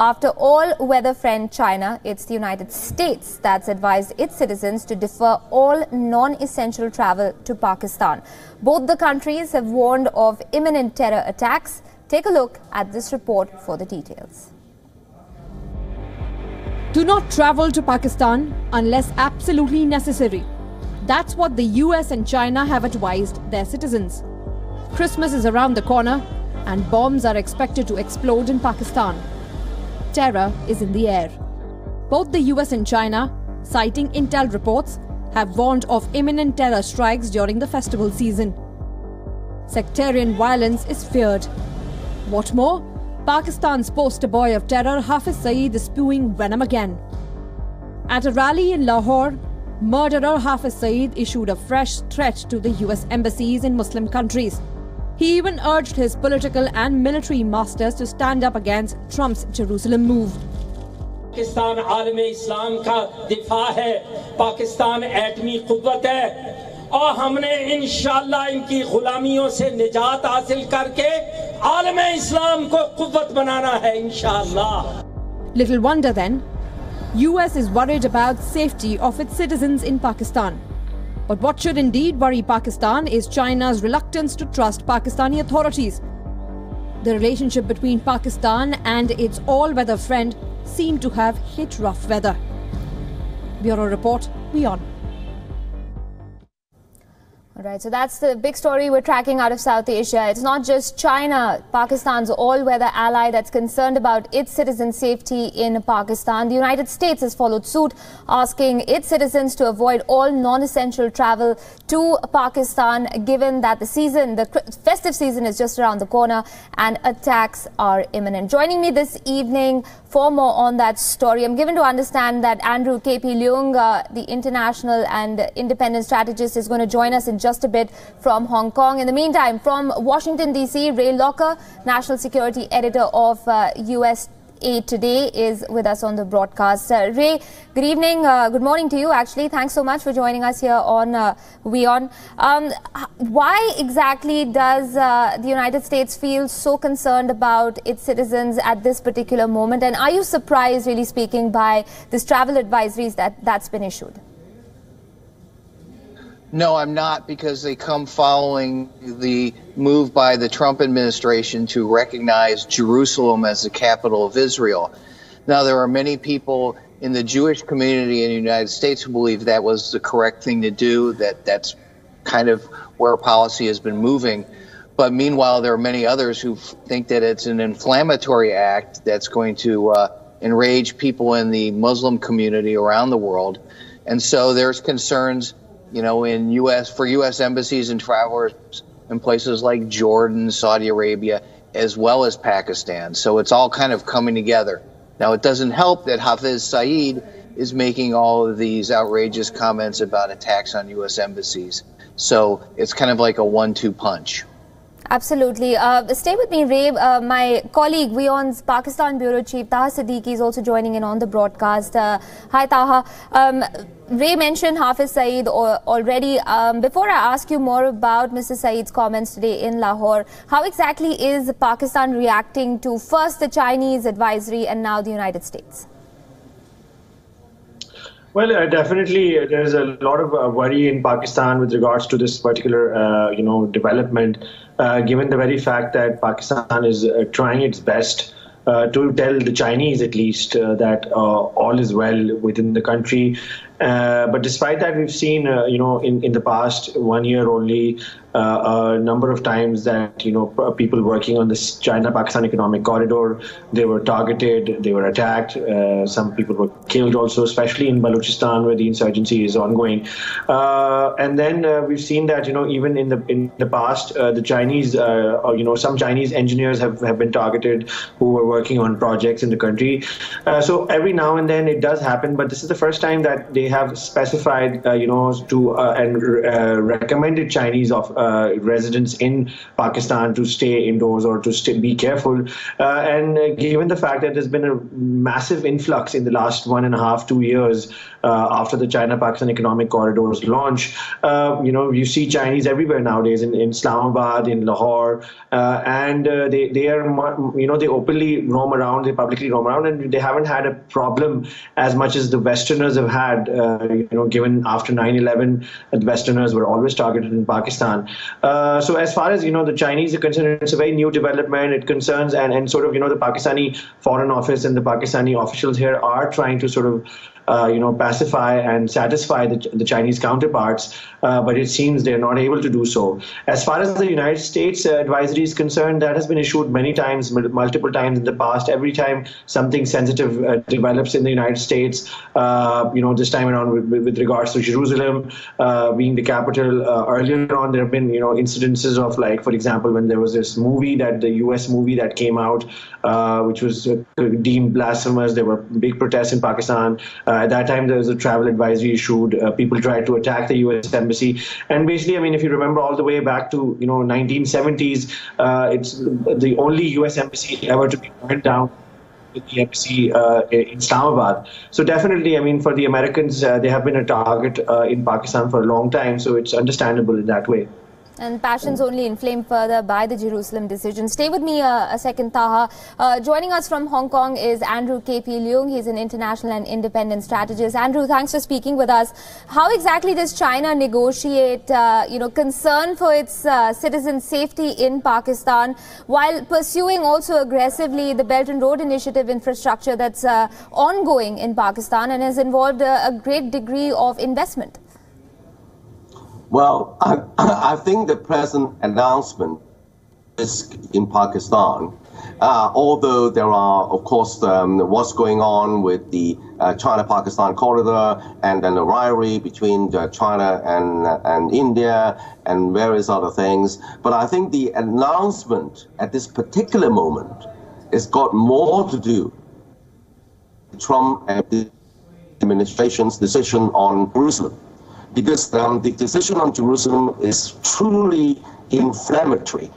After all-weather friend China, it's the United States that's advised its citizens to defer all non-essential travel to Pakistan. Both the countries have warned of imminent terror attacks. Take a look at this report for the details. Do not travel to Pakistan unless absolutely necessary. That's what the US and China have advised their citizens. Christmas is around the corner and bombs are expected to explode in Pakistan. Terror is in the air. Both the US and China, citing intel reports, have warned of imminent terror strikes during the festival season. Sectarian violence is feared. What more? Pakistan's poster boy of terror, Hafiz Saeed, is spewing venom again. At a rally in Lahore, murderer Hafiz Saeed issued a fresh threat to the US embassies in Muslim countries. He even urged his political and military masters to stand up against Trump's Jerusalem move. Pakistan आलम इस्लाम का दिफा है, पाकिस्तान एटमी कुव्वत है और हमने इंशाअल्लाह इनकी गुलामियों से निजात हासिल करके आलम इस्लाम को कुव्वत बनाना है इंशाअल्लाह. Little wonder then, US is worried about safety of its citizens in Pakistan. But what should indeed worry Pakistan is China's reluctance to trust Pakistani authorities. The relationship between Pakistan and its all-weather friend seemed to have hit rough weather. Bureau Report, WION. All right, so that's the big story we're tracking out of South Asia. It's not just China, Pakistan's all-weather ally, that's concerned about its citizens' safety in Pakistan. The United States has followed suit, asking its citizens to avoid all non-essential travel to Pakistan, given that the festive season is just around the corner and attacks are imminent. Joining me this evening for more on that story, I'm given to understand that Andrew K.P. Leung, the international and independent strategist, is going to join us in just a bit from Hong Kong. In the meantime, from Washington, D.C., Ray Locker, national security editor of USA Today, is with us on the broadcast. Ray, good evening. Good morning to you, actually. Thanks so much for joining us here on WION. Why exactly does the United States feel so concerned about its citizens at this particular moment? And are you surprised, really speaking, by this travel advisories that's been issued? No, I'm not, because they come following the move by the Trump administration to recognize Jerusalem as the capital of Israel. Now, there are many people in the Jewish community in the United States who believe that was the correct thing to do, that's kind of where policy has been moving. But meanwhile, there are many others who think that it's an inflammatory act that's going to enrage people in the Muslim community around the world. And so there's concerns, you know, for U.S. embassies and travelers in places like Jordan, Saudi Arabia, as well as Pakistan. So it's all kind of coming together. Now, it doesn't help that Hafiz Saeed is making all of these outrageous comments about attacks on U.S. embassies. So it's kind of like a 1-2 punch. Absolutely. Stay with me, Ray. My colleague, WION's Pakistan Bureau Chief, Taha Siddiqui, is also joining in on the broadcast. Hi, Taha. Ray mentioned Hafiz Saeed already. Before I ask you more about Mr. Saeed's comments today in Lahore, how exactly is Pakistan reacting to first the Chinese advisory and now the United States? Well, definitely there's a lot of worry in Pakistan with regards to this particular, development, given the very fact that Pakistan is trying its best to tell the Chinese, at least, that all is well within the country. But despite that, we've seen, in the past 1 year only, a number of times that, people working on this China-Pakistan economic corridor, they were targeted, they were attacked. Some people were killed also, especially in Balochistan, where the insurgency is ongoing. And then we've seen that, even in the past, the Chinese, some Chinese engineers have been targeted who were working on projects in the country. So every now and then it does happen, but this is the first time that they have specified, and recommended Chinese residents in Pakistan to stay indoors or to be careful. And given the fact that there's been a massive influx in the last 1.5 to 2 years after the China-Pakistan Economic Corridor's launch. You see Chinese everywhere nowadays in Islamabad, in Lahore, and they openly roam around, they publicly roam around, and they haven't had a problem as much as the Westerners have had. Given after 9/11, the Westerners were always targeted in Pakistan. So as far as the Chinese are concerned, it's a very new development. It concerns and sort of the Pakistani Foreign Office and the Pakistani officials here are trying to sort of pacify and satisfy the Chinese counterparts, but it seems they're not able to do so. As far as the United States advisory is concerned, that has been issued many times, multiple times in the past. Every time something sensitive develops in the United States, this time around with regards to Jerusalem being the capital, earlier on there have been incidences of, like, for example, when there was this movie, the U.S. movie that came out, which was deemed blasphemous. There were big protests in Pakistan. At that time, there was a travel advisory issued. People tried to attack the U.S. embassy. And basically, if you remember all the way back to 1970s, it's the only U.S. embassy ever to be burned down, the embassy in Islamabad. So definitely, for the Americans, they have been a target in Pakistan for a long time. So it's understandable in that way. And passions only inflamed further by the Jerusalem decision. Stay with me a second, Taha. Joining us from Hong Kong is Andrew K.P. Leung. He's an international and independent strategist. Andrew, thanks for speaking with us. How exactly does China negotiate, concern for its citizens' safety in Pakistan while pursuing also aggressively the Belt and Road Initiative infrastructure that's ongoing in Pakistan and has involved a great degree of investment? Well, I think the present announcement is in Pakistan, although there are, of course, what's going on with the China-Pakistan corridor and then the rivalry between China and India and various other things. But I think the announcement at this particular moment has got more to do with Trump and the administration's decision on Jerusalem. Because the decision on Jerusalem is truly inflammatory.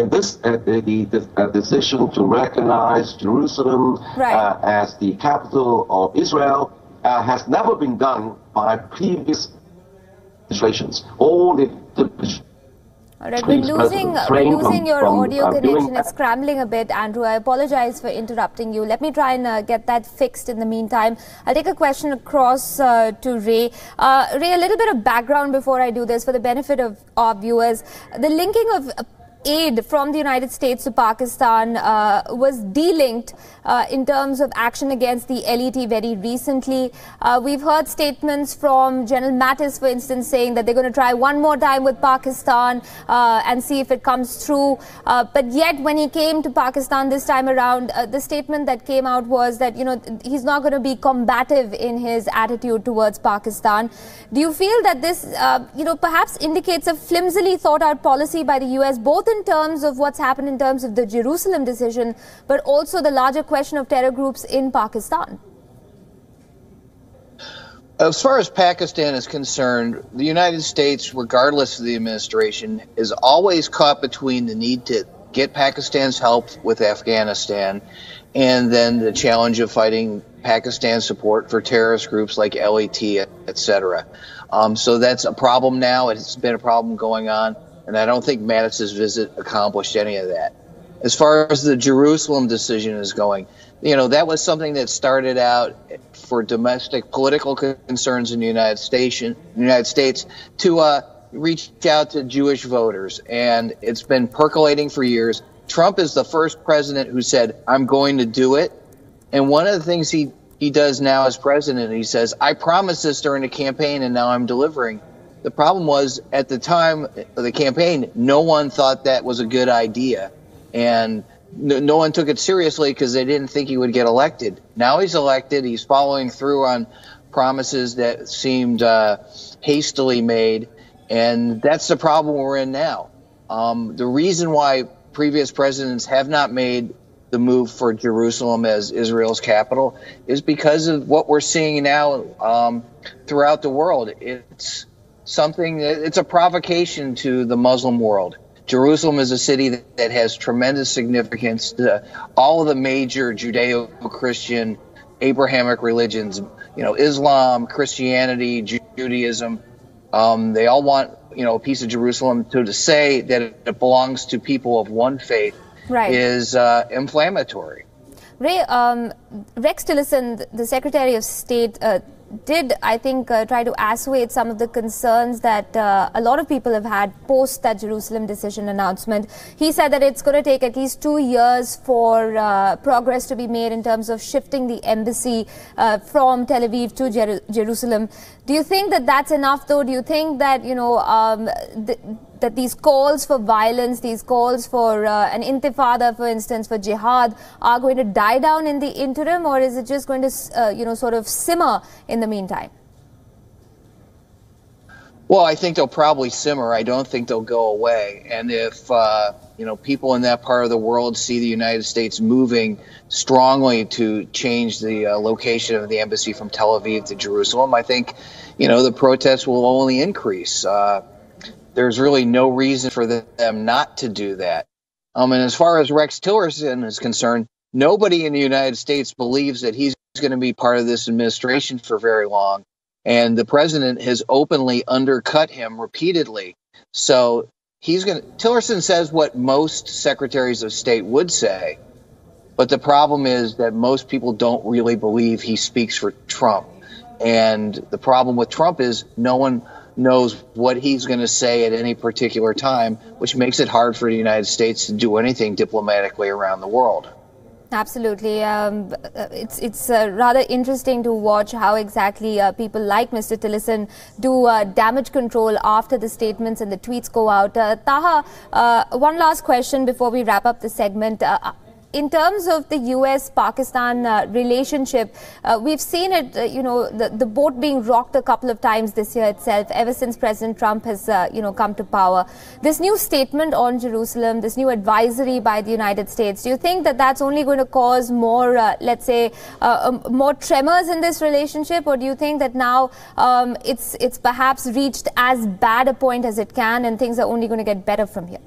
This the decision to recognize Jerusalem as the capital of Israel has never been done by previous administrations. All the all right, we're losing your audio connection. It's scrambling a bit, Andrew. I apologize for interrupting you. Let me try and get that fixed in the meantime. I'll take a question across to Ray. Ray, a little bit of background before I do this for the benefit of our viewers. The linking of aid from the United States to Pakistan was delinked in terms of action against the LET very recently. We've heard statements from General Mattis, for instance, saying that they're going to try one more time with Pakistan and see if it comes through. But yet, when he came to Pakistan this time around, the statement that came out was that, he's not going to be combative in his attitude towards Pakistan. Do you feel that this, perhaps indicates a flimsily thought out policy by the US, both in terms of what's happened in terms of the Jerusalem decision, but also the larger question of terror groups in Pakistan? As far as Pakistan is concerned, the United States, regardless of the administration, is always caught between the need to get Pakistan's help with Afghanistan and then the challenge of fighting Pakistan's support for terrorist groups like LET, etc. So that's a problem now. It's been a problem going on. And I don't think Mattis's visit accomplished any of that. As far as the Jerusalem decision is going, that was something that started out for domestic political concerns in the United States to reach out to Jewish voters. And it's been percolating for years. Trump is the first president who said, I'm going to do it. And one of the things he does now as president, he says, I promised this during the campaign and now I'm delivering. The problem was, at the time of the campaign, no one thought that was a good idea. And no one took it seriously because they didn't think he would get elected. Now he's elected. He's following through on promises that seemed hastily made. And that's the problem we're in now. The reason why previous presidents have not made the move for Jerusalem as Israel's capital is because of what we're seeing now throughout the world. It's a provocation to the Muslim world. Jerusalem is a city that has tremendous significance to all of the major Judeo-Christian Abrahamic religions, Islam, Christianity, Judaism. They all want, a piece of Jerusalem. So to say that it belongs to people of one faith is inflammatory. Ray, Rex Tillerson, the Secretary of State, did, I think, try to assuage some of the concerns that a lot of people have had post that Jerusalem decision announcement. He said that it's going to take at least 2 years for progress to be made in terms of shifting the embassy from Tel Aviv to Jerusalem. Do you think that that's enough, though? Do you think that, that these calls for violence, these calls for an intifada, for instance, for jihad, are going to die down in the interim, or is it just going to, sort of simmer in the meantime? Well, I think they'll probably simmer. I don't think they'll go away. And if, people in that part of the world see the United States moving strongly to change the location of the embassy from Tel Aviv to Jerusalem, I think, the protests will only increase. There's really no reason for them not to do that. And as far as Rex Tillerson is concerned, nobody in the United States believes that he's going to be part of this administration for very long. And the president has openly undercut him repeatedly. So Tillerson says what most secretaries of state would say. But the problem is that most people don't really believe he speaks for Trump. And the problem with Trump is no one knows what he's going to say at any particular time, which makes it hard for the United States to do anything diplomatically around the world. Absolutely. It's rather interesting to watch how exactly people like Mr. Tillerson do damage control after the statements and the tweets go out. Taha, one last question before we wrap up the segment. In terms of the US-Pakistan relationship, we've seen it, the boat being rocked a couple of times this year itself, ever since President Trump has, come to power. This new statement on Jerusalem, this new advisory by the United States, do you think that that's only going to cause more, let's say, more tremors in this relationship? Or do you think that now it's perhaps reached as bad a point as it can and things are only going to get better from here?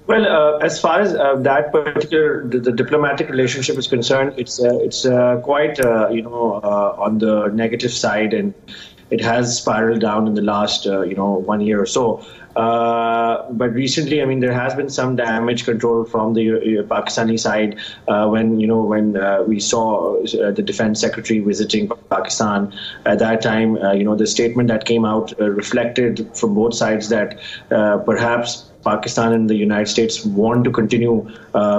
Well, as far as that particular the diplomatic relationship is concerned, it's quite on the negative side, and it has spiraled down in the last 1 year or so. But recently, there has been some damage control from the Pakistani side when we saw the defense secretary visiting Pakistan. At that time, the statement that came out reflected from both sides that perhaps Pakistan and the United States want to continue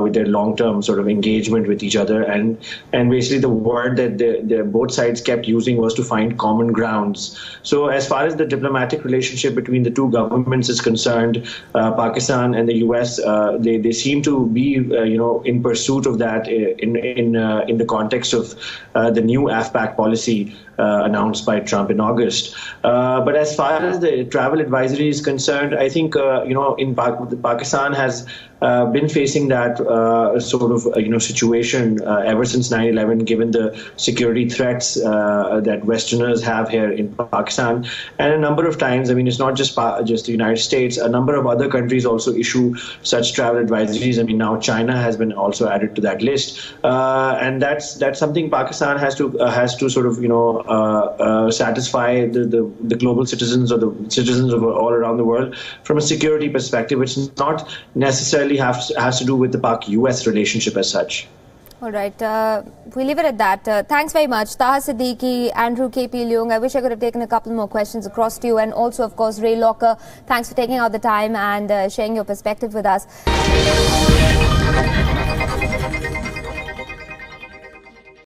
with their long-term sort of engagement with each other, and basically the word that both sides kept using was to find common grounds. So as far as the diplomatic relationship between the two governments is concerned, Pakistan and the US, they seem to be in pursuit of that in the context of the new AFPAC policy announced by Trump in August. But as far as the travel advisory is concerned, I think Pakistan has been facing that sort of situation ever since 9/11, given the security threats that Westerners have here in Pakistan. And a number of times, it's not just the United States, a number of other countries also issue such travel advisories. Now China has been also added to that list, and that's something Pakistan has to sort of satisfy the global citizens or the citizens of all around the world from a security perspective. It's not necessarily has to do with the Pak-US relationship as such. All right. We leave it at that. Thanks very much. Taha Siddiqui, Andrew K.P. Leung. I wish I could have taken a couple more questions across to you. And also, of course, Ray Locker. Thanks for taking out the time and sharing your perspective with us.